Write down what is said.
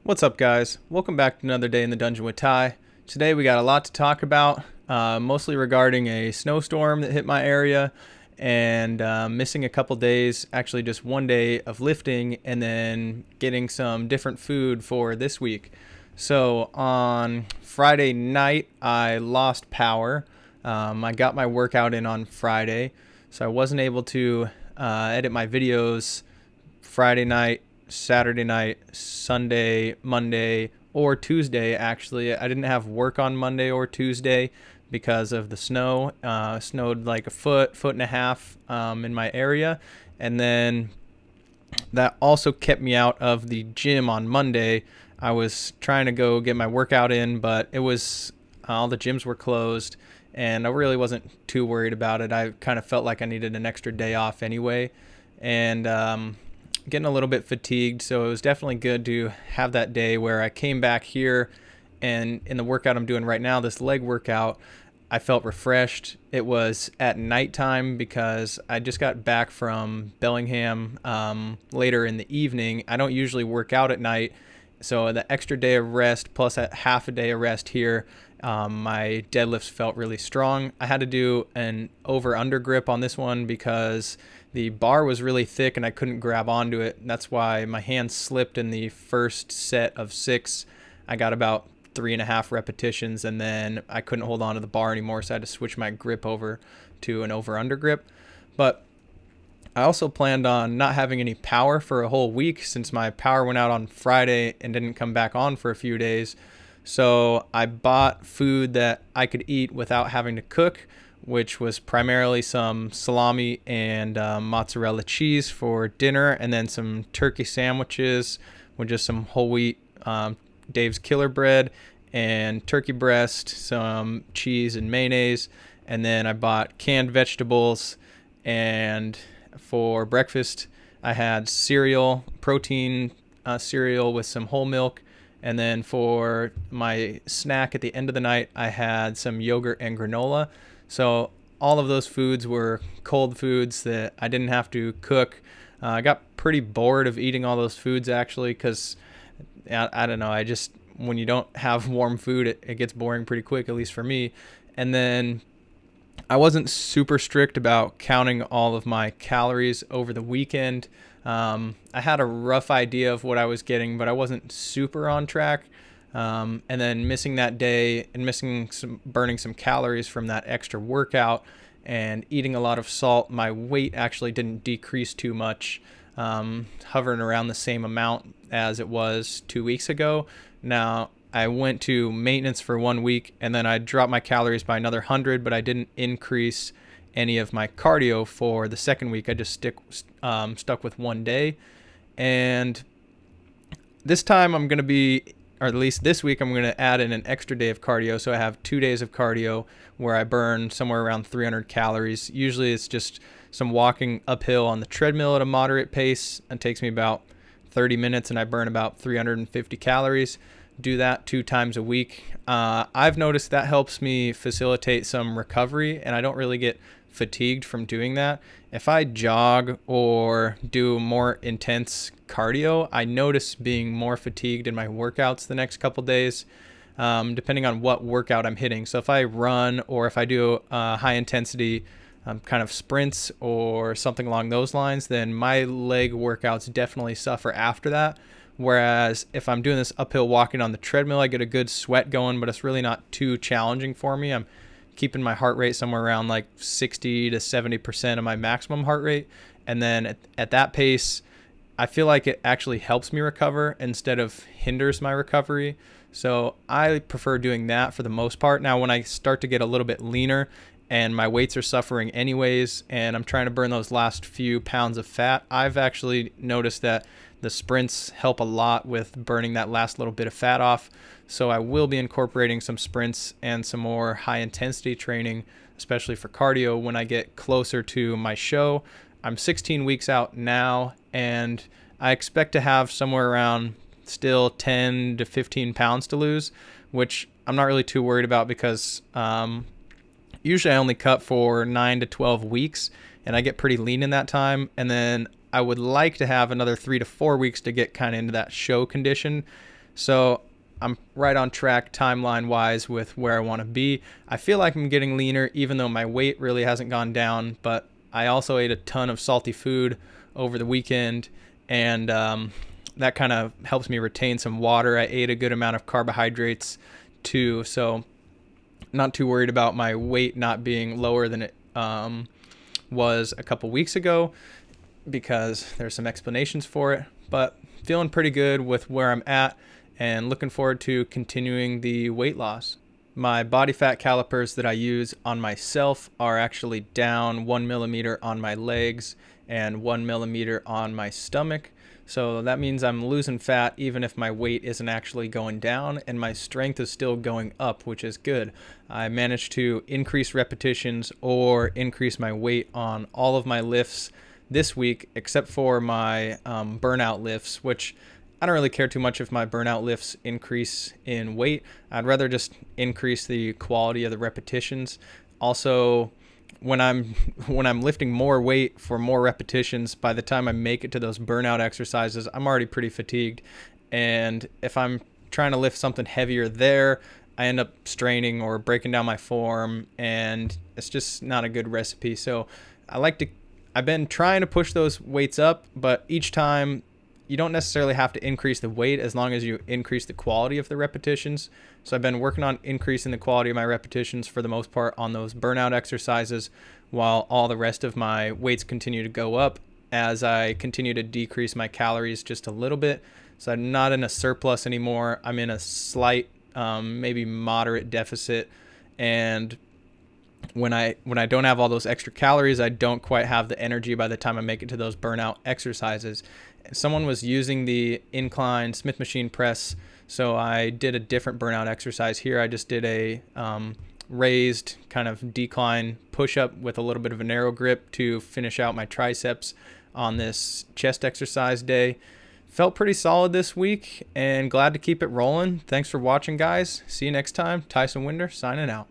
What's up, guys? Welcome back to another day in the dungeon with Ty. Today we got a lot to talk about, mostly regarding a snowstorm that hit my area and missing a couple days, actually just one day of lifting, and then getting some different food for this week. So on Friday night, I lost power. I got my workout in on Friday, so I wasn't able to edit my videos Friday night, Saturday night, Sunday, Monday, or Tuesday. Actually, I didn't have work on Monday or Tuesday because of the snow. Snowed like a foot and a half in my area, and then that also kept me out of the gym on Monday. I was trying to go get my workout in, but it was all the gyms were closed, and I really wasn't too worried about it. I kind of felt like I needed an extra day off anyway, and getting a little bit fatigued, so it was definitely good to have that day where I came back here, and in the workout I'm doing right now, this leg workout, I felt refreshed. It was at nighttime because I just got back from Bellingham later in the evening. I don't usually work out at night, so the extra day of rest plus a half a day of rest here, my deadlifts felt really strong. I had to do an over-under grip on this one because the bar was really thick and I couldn't grab onto it. That's why my hand slipped in the first set of 6. I got about 3.5 repetitions, and then I couldn't hold on to the bar anymore, so I had to switch my grip over to an over-under grip. But I also planned on not having any power for a whole week since my power went out on Friday and didn't come back on for a few days. So I bought food that I could eat without having to cook, which was primarily some salami and mozzarella cheese for dinner, and then some turkey sandwiches with just some whole wheat Dave's Killer bread and turkey breast, some cheese and mayonnaise. And then I bought canned vegetables, and for breakfast I had cereal, protein cereal with some whole milk. And then for my snack at the end of the night, I had some yogurt and granola. So all of those foods were cold foods that I didn't have to cook. I got pretty bored of eating all those foods, actually, because I don't know. When you don't have warm food, it gets boring pretty quick, at least for me. And then I wasn't super strict about counting all of my calories over the weekend. I had a rough idea of what I was getting, but I wasn't super on track. And then missing that day and burning some calories from that extra workout and eating a lot of salt, my weight actually didn't decrease too much, hovering around the same amount as it was 2 weeks ago. Now, I went to maintenance for 1 week, and then I dropped my calories by another 100, but I didn't increase any of my cardio for the second week. I just stuck with 1 day. And this time I'm going to be, or at least this week, I'm going to add in an extra day of cardio. So I have 2 days of cardio where I burn somewhere around 300 calories. Usually it's just some walking uphill on the treadmill at a moderate pace. It takes me about 30 minutes and I burn about 350 calories. Do that 2 times a week. I've noticed that helps me facilitate some recovery, and I don't really get fatigued from doing that. If I jog or do more intense cardio, I notice being more fatigued in my workouts the next couple days, depending on what workout I'm hitting. So if I run or if I do high intensity kind of sprints or something along those lines, then my leg workouts definitely suffer after that. Whereas if I'm doing this uphill walking on the treadmill, I get a good sweat going, but it's really not too challenging for me. I'm keeping my heart rate somewhere around like 60 to 70% of my maximum heart rate. And then at that pace, I feel like it actually helps me recover instead of hinders my recovery. So I prefer doing that for the most part. Now, when I start to get a little bit leaner and my weights are suffering anyways, and I'm trying to burn those last few pounds of fat, I've actually noticed that the sprints help a lot with burning that last little bit of fat off. So I will be incorporating some sprints and some more high intensity training, especially for cardio, when I get closer to my show. I'm 16 weeks out now, and I expect to have somewhere around still 10 to 15 pounds to lose, which I'm not really too worried about because usually I only cut for 9 to 12 weeks, and I get pretty lean in that time. And then I would like to have another 3 to 4 weeks to get kind of into that show condition. So I'm right on track timeline wise with where I want to be. I feel like I'm getting leaner even though my weight really hasn't gone down, but I also ate a ton of salty food over the weekend, and that kind of helps me retain some water. I ate a good amount of carbohydrates too, so not too worried about my weight not being lower than it was a couple weeks ago, because there's some explanations for it, but feeling pretty good with where I'm at and looking forward to continuing the weight loss. My body fat calipers that I use on myself are actually down 1 millimeter on my legs and 1 millimeter on my stomach. So that means I'm losing fat even if my weight isn't actually going down, and my strength is still going up, which is good. I managed to increase repetitions or increase my weight on all of my lifts this week, except for my burnout lifts, which I don't really care too much if my burnout lifts increase in weight. I'd rather just increase the quality of the repetitions. Also, when I'm lifting more weight for more repetitions, by the time I make it to those burnout exercises, I'm already pretty fatigued. And if I'm trying to lift something heavier there, I end up straining or breaking down my form, and it's just not a good recipe. So I've been trying to push those weights up, but each time you don't necessarily have to increase the weight as long as you increase the quality of the repetitions. So I've been working on increasing the quality of my repetitions for the most part on those burnout exercises, while all the rest of my weights continue to go up as I continue to decrease my calories just a little bit. So I'm not in a surplus anymore. I'm in a slight, maybe moderate deficit. And when I don't have all those extra calories, I don't quite have the energy by the time I make it to those burnout exercises. Someone was using the incline Smith machine press, so I did a different burnout exercise here. I just did a raised kind of decline push-up with a little bit of a narrow grip to finish out my triceps on this chest exercise day. Felt pretty solid this week and glad to keep it rolling. Thanks for watching, guys. See you next time. Tyson Winder signing out.